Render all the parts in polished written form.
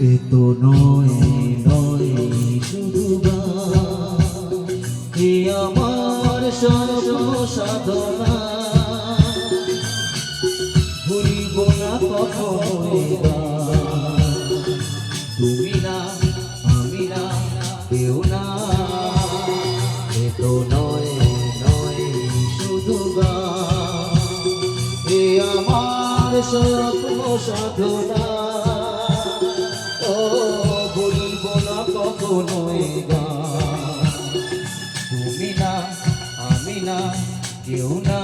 এ তো নয় নয় শুধু এ আমার সর্ব সাধনা, ভুলিব না কখনো তুমি না আমি না কেউ না। এ তো নয় নয় শুধু এ আমার সর্ব সাধনা, ভুলিব না কখনো তুমি না আমি না কেউ না।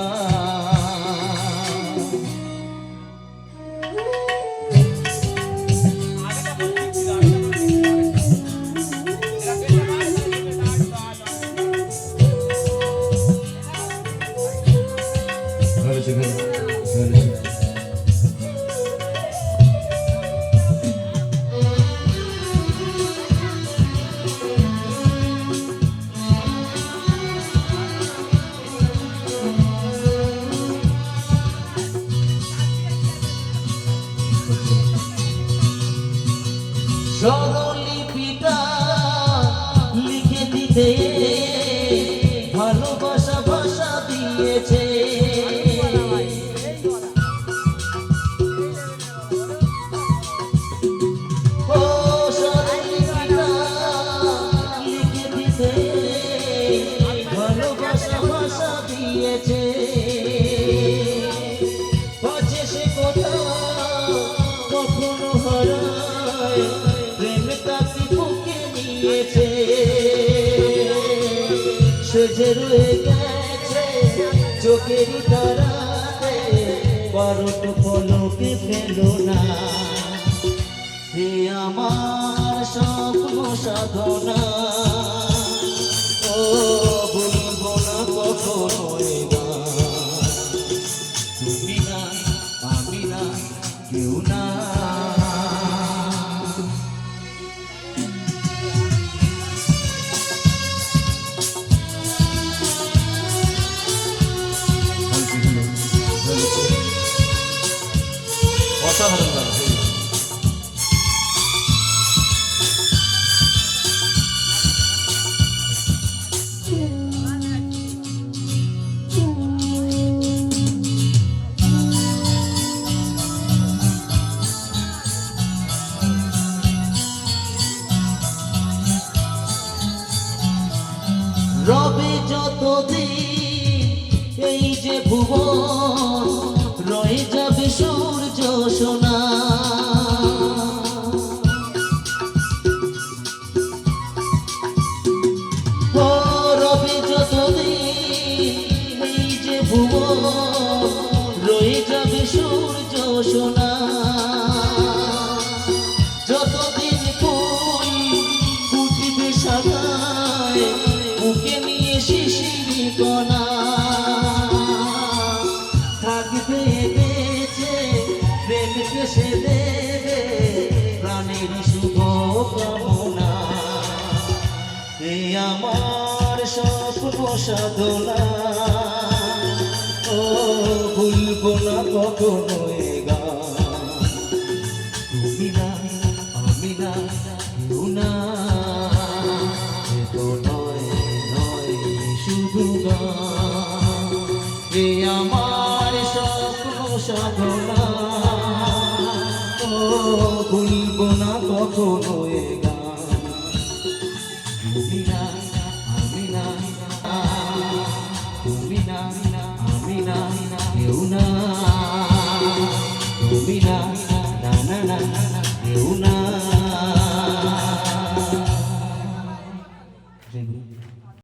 স্বরলিপিটা লিখে দিতে ভালোবাসা ভাষা দিয়েছে, ও স্বরলিপিটা লিখে দিতে ভালোবাসা ভাষা দিয়েছে। বাজে সে কথা কখনো হারায়, প্রেম তাকে বুকে নিয়েছে, সে যে রয়ে গেছে চোখেরই তারাতে, বারোটো পলকে ফেল না। হে আমার স্বপ্ন সাধনা, ও ভুলব না কখনো তুমি না আমি না কেউ না। অসাধারণ গান। রবে যতদিন এই যে ভুবন, রয়ে যাবে সূর্য সোনা, ও রবে যতদিন এই যে ভুবন, রয়ে যাবে সূর্য সোনা। যতদিন ফুল ফুটবে সাদায়, বুকে নিয়ে শিশির কণা, থাকবে বেঁচে প্রেমকে সে দেবে প্রাণের শুভ কামনা। এ আমার স্বপ্ন সাধনা, ও ভুলব না কখনো তুমি না আমি না কেউ না। এ তো নয় নয় শুধু এ আমার স্বপ্ন সাধনা, ও ভুলব না কখনো তুমি না আমি না তুমি না আমি না কেউ না তুমি না না না না কেউ না।